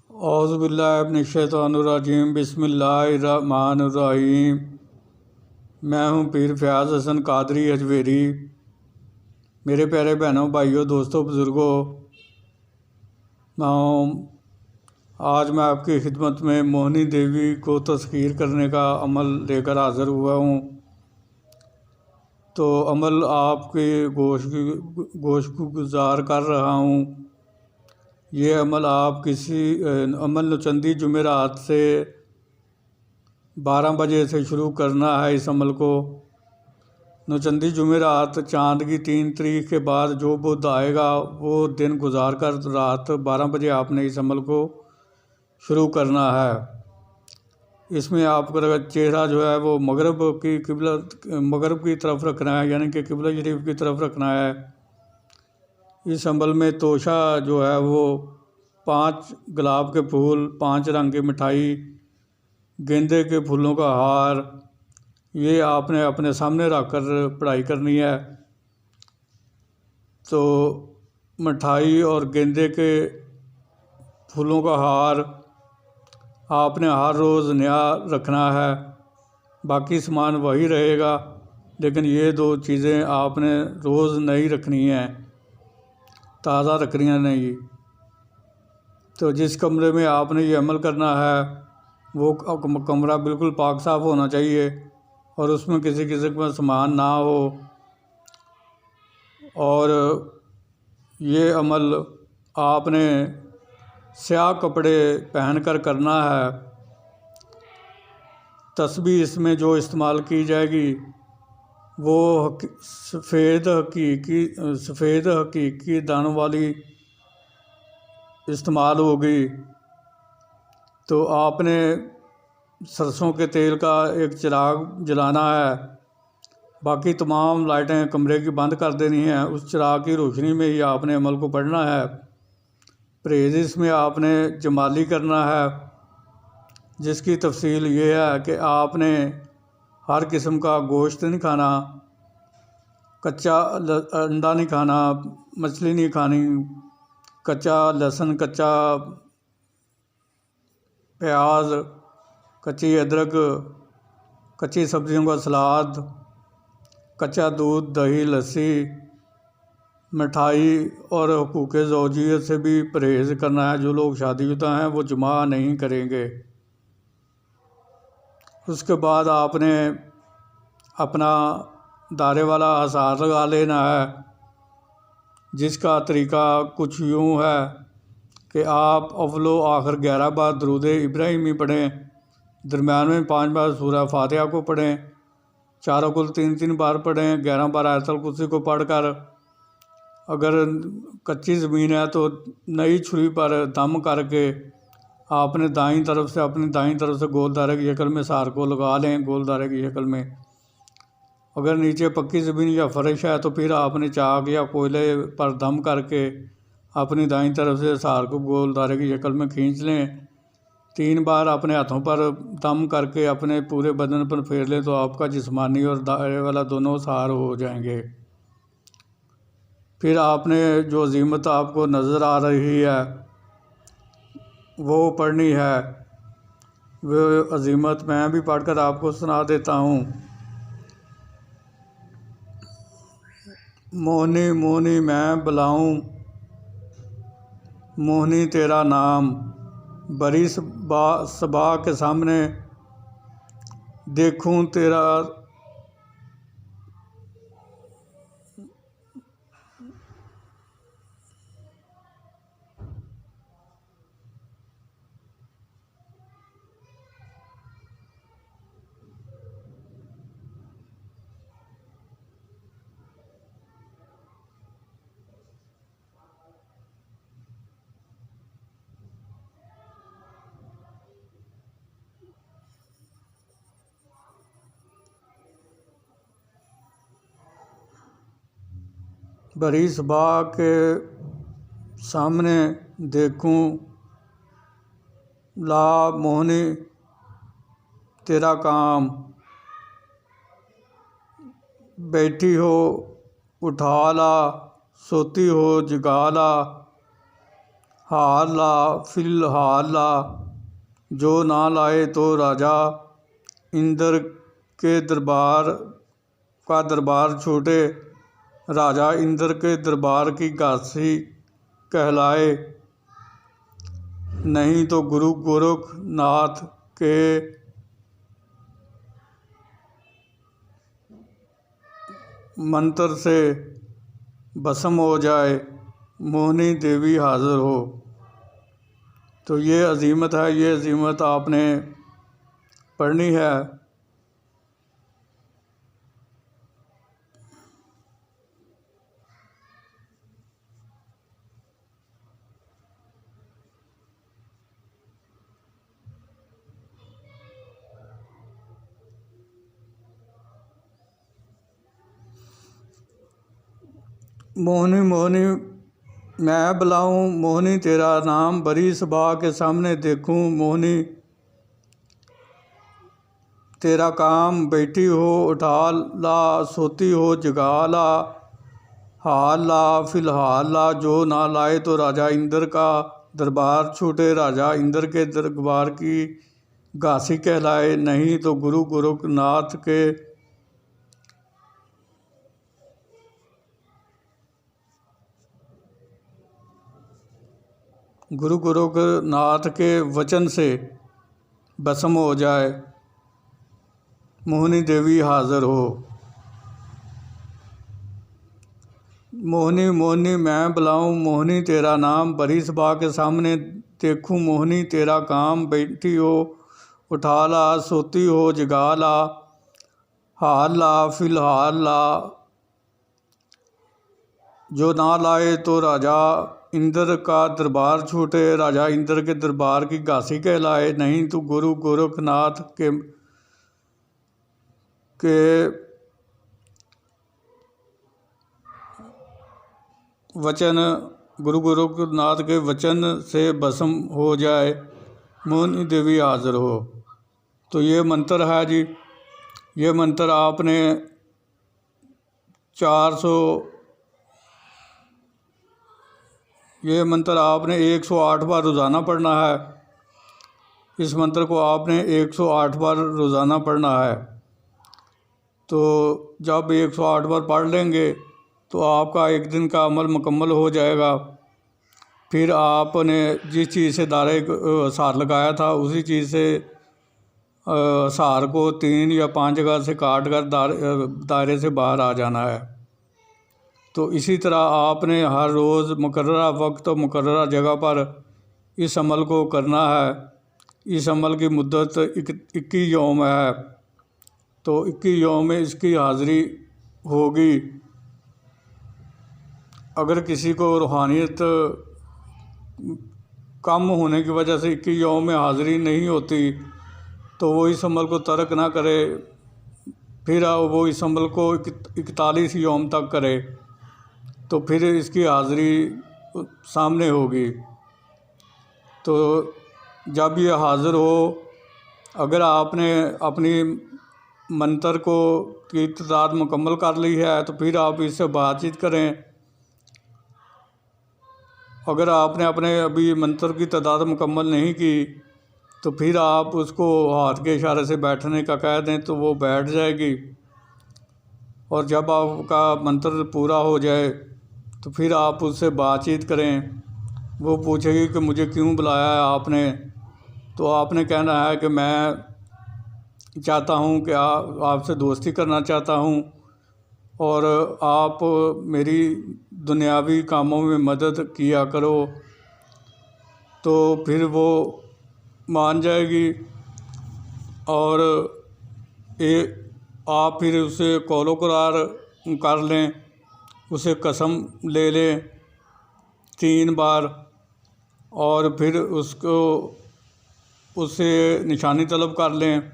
औज़ुबिल्लाहिमिनश्शैतानिर्रजीम बिस्मिल्लाहिर्रहमानिर्रहीम। मैं हूँ पीर फयाज़ हसन कादरी अजमेरी। मेरे प्यारे बहनों, भाइयों, दोस्तों, बुज़ुर्गों, आज मैं आपकी खिदमत में मोहिनी देवी को तस्खीर करने का अमल लेकर हाज़िर हुआ हूँ। तो अमल आपके गोश को गुज़ार कर रहा हूँ। ये अमल आप किसी अमल नौचंदी जुमेरात से 12 बजे से शुरू करना है। इस अमल को नौचंदी जुमेरात चाँद की 3 तारीख के बाद जो बुध आएगा वो दिन गुजार कर रात 12 बजे आपने इस अमल को शुरू करना है। इसमें आपका चेहरा जो है वो मगरब की तरफ रखना है, यानी कि किबला शरीफ की तरफ रखना है। इस अमल में तोशा जो है वो 5 गुलाब के फूल, 5 रंग की मिठाई, गेंदे के फूलों का हार, ये आपने अपने सामने रख कर पढ़ाई करनी है। तो मिठाई और गेंदे के फूलों का हार आपने हर रोज़ नया रखना है। बाकी सामान वही रहेगा, लेकिन ये 2 चीज़ें आपने रोज़ नई रखनी हैं, ताज़ा रखनी है नहीं। तो जिस कमरे में आपने ये अमल करना है वो कमरा बिल्कुल पाक साफ़ होना चाहिए और उसमें किसी किस्म का सामान ना हो। और ये अमल आपने स्याह कपड़े पहनकर करना है। तस्बीह इसमें जो इस्तेमाल की जाएगी वो सफ़ेद हकीकी दानों वाली इस्तेमाल होगी। तो आपने सरसों के तेल का एक चिराग जलाना है। बाकी तमाम लाइटें कमरे की बंद कर देनी हैं। उस चिराग की रोशनी में ही आपने अमल को पढ़ना है। परहेज़ इसमें आपने जमाली करना है, जिसकी तफसील ये है कि आपने हर किस्म का गोश्त नहीं खाना, कच्चा अंडा नहीं खाना, मछली नहीं खानी, कच्चा लहसुन, कच्चा प्याज, कच्ची अदरक, कच्ची सब्जियों का सलाद, कच्चा दूध, दही, लस्सी, मिठाई और हुकूक ज़ौजियत से भी परहेज़ करना है। जो लोग शादीशुदा हैं वो जुमा नहीं करेंगे। उसके बाद आपने अपना दारे वाला आसार लगा लेना है, जिसका तरीका कुछ यूँ है कि आप अव्वलो आखिर 11 बार दरूद इब्राहिमी पढ़ें, दरमियान में 5 बार सूरह फातिहा को पढ़ें, चारों कुल 3-3 बार पढ़ें, 11 बार आयतुल कुर्सी को पढ़कर अगर कच्ची ज़मीन है तो नई छुरी पर दम करके आपने अपनी दाईं तरफ से गोल दायरे की शक्ल में सार को लगा लें, गोल दायरे की शक्ल में। अगर नीचे पक्की ज़मीन या फर्श है तो फिर आपने चाक या कोयले पर दम करके अपनी दाईं तरफ से सार को गोल दायरे की शक्ल में खींच लें। 3 बार अपने हाथों पर दम करके अपने पूरे बदन पर फेर लें तो आपका जिस्मानी और दायरे वाला दोनों सार हो जाएंगे। फिर आपने जो अज़ीमत आपको नज़र आ रही है वो पढ़नी है। वो अज़ीमत मैं भी पढ़कर आपको सुना देता हूँ। मोहनी मोहनी मैं बुलाऊं, मोहनी तेरा नाम, बड़ी सबा के सामने देखूं तेरा बड़ी सबा के सामने देखूं, ला मोहनी तेरा काम, बैठी हो उठा ला, सोती हो जगा ला, हार ला फिलहाल ला, जो ना लाए तो राजा इंद्र के दरबार का दरबार छूटे, राजा इंद्र के दरबार की घासी कहलाए, नहीं तो गुरु गोरखनाथ के मंत्र से भस्म हो जाए, मोहिनी देवी हाजिर हो। तो ये अजीमत है, ये अजीमत आपने पढ़नी है। मोहिनी मोहिनी मैं बुलाऊं, मोहिनी तेरा नाम बड़ी सभा के सामने देखूं, मोहिनी तेरा काम बैठी हो उठा ला, सोती हो जगा ला, हाल ला फिलहाल ला, जो ना लाए तो राजा इंद्र का दरबार छूटे, राजा इंद्र के दरबार की घासी कहलाए, नहीं तो गुरु गोरखनाथ के गुरु गोरखनाथ के वचन से भस्म हो जाए, मोहिनी देवी हाजिर हो। मोहिनी मोहिनी मैं बुलाऊं, मोहिनी तेरा नाम बड़ी सभा के सामने देखूं, मोहिनी तेरा काम बैठी हो उठा ला, सोती हो जगा ला, हाल ला फिलहाल ला, जो ना लाए तो राजा इंद्र का दरबार छूटे, राजा इंद्र के दरबार की घासी कहलाए, नहीं तो गुरु गोरखनाथ के वचन गुरु गोरखनाथ के वचन से भस्म हो जाए, मोहिनी देवी हाजिर हो। तो ये मंत्र है जी, ये मंत्र आपने 400 ये मंत्र आपने 108 बार रोज़ाना पढ़ना है। इस मंत्र को आपने 108 बार रोज़ाना पढ़ना है। तो जब 108 बार पढ़ लेंगे तो आपका एक दिन का अमल मुकम्मल हो जाएगा। फिर आपने जिस चीज़ से दायरे सार लगाया था उसी चीज़ से सार को 3 या 5 जगह से काट कर दायरे से बाहर आ जाना है। तो इसी तरह आपने हर रोज़ मुकर्ररा वक्त और मुकर्ररा जगह पर इस अमल को करना है। इस अमल की मुद्दत 21 यौम है। तो 21 यौम में इसकी हाज़िरी होगी। अगर किसी को रूहानियत कम होने की वजह से 21 यौम में हाज़िरी नहीं होती तो वो इस अमल को तर्क ना करे, फिर वो इस अमल को 41 यौम तक करे तो फिर इसकी हाज़िरी सामने होगी। तो जब ये हाज़िर हो, अगर आपने अपनी मंत्र की तादाद मुकम्मल कर ली है तो फिर आप इससे बातचीत करें। अगर आपने अपने अभी मंत्र की तादाद मुकम्मल नहीं की तो फिर आप उसको हाथ के इशारे से बैठने का कह दें तो वो बैठ जाएगी। और जब आपका मंत्र पूरा हो जाए तो फिर आप उससे बातचीत करें। वो पूछेगी कि मुझे क्यों बुलाया है आपने, तो आपने कहना है कि मैं चाहता हूँ कि आपसे दोस्ती करना चाहता हूँ और आप मेरी दुनियावी कामों में मदद किया करो। तो फिर वो मान जाएगी और आप फिर उसे कौलो करार कर लें, उसे कसम ले लें 3 बार और फिर उससे निशानी तलब कर लें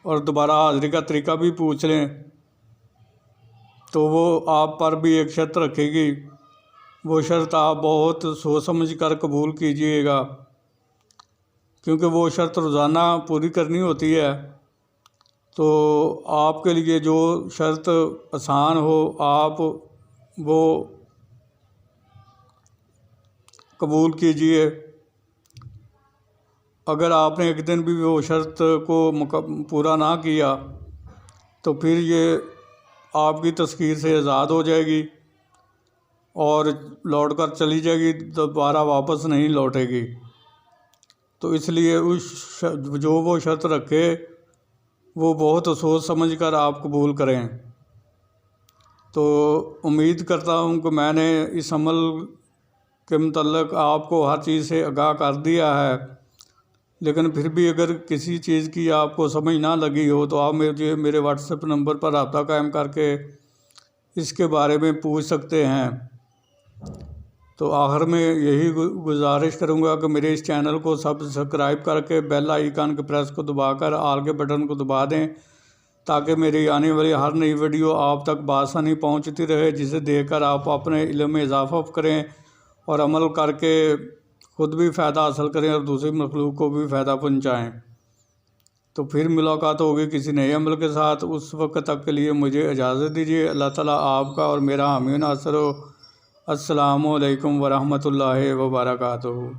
और दोबारा हाज़िरी का तरीका भी पूछ लें। तो वो आप पर भी एक शर्त रखेगी। वो शर्त आप बहुत सोच समझ कर कबूल कीजिएगा, क्योंकि वो शर्त रोज़ाना पूरी करनी होती है। तो आपके लिए जो शर्त आसान हो आप वो कबूल कीजिए। अगर आपने एक दिन भी वो शर्त को पूरा ना किया तो फिर ये आपकी तस्कीर से आज़ाद हो जाएगी और लौट कर चली जाएगी, दोबारा वापस नहीं लौटेगी। तो इसलिए जो वो शर्त रखे वो बहुत सोच समझ कर आप कबूल करें। तो उम्मीद करता हूँ कि मैंने इस अमल के मतलब आपको हर चीज़ से आगाह कर दिया है, लेकिन फिर भी अगर किसी चीज़ की आपको समझ ना लगी हो तो आप मेरे व्हाट्सएप नंबर पर रब्ता कायम करके इसके बारे में पूछ सकते हैं। तो आखिर में यही गुजारिश करूँगा कि मेरे इस चैनल को सब्सक्राइब करके बेल आइकन के प्रेस को दबाकर आल के बटन को दबा दें, ताकि मेरी आने वाली हर नई वीडियो आप तक बआसानी पहुंचती रहे, जिसे देखकर आप अपने इल्म में इजाफा करें और अमल करके ख़ुद भी फ़ायदा हासिल करें और दूसरी मखलूक को भी फ़ायदा पहुंचाएं। तो फिर मुलाकात होगी किसी नए अमल के साथ। उस वक्त तक के लिए मुझे इजाज़त दीजिए। अल्लाह ताला आपका और मेरा हामी नासर हो। अस्सलामु अलैकुम वरहमतुल्लाहि वबरकातुहू।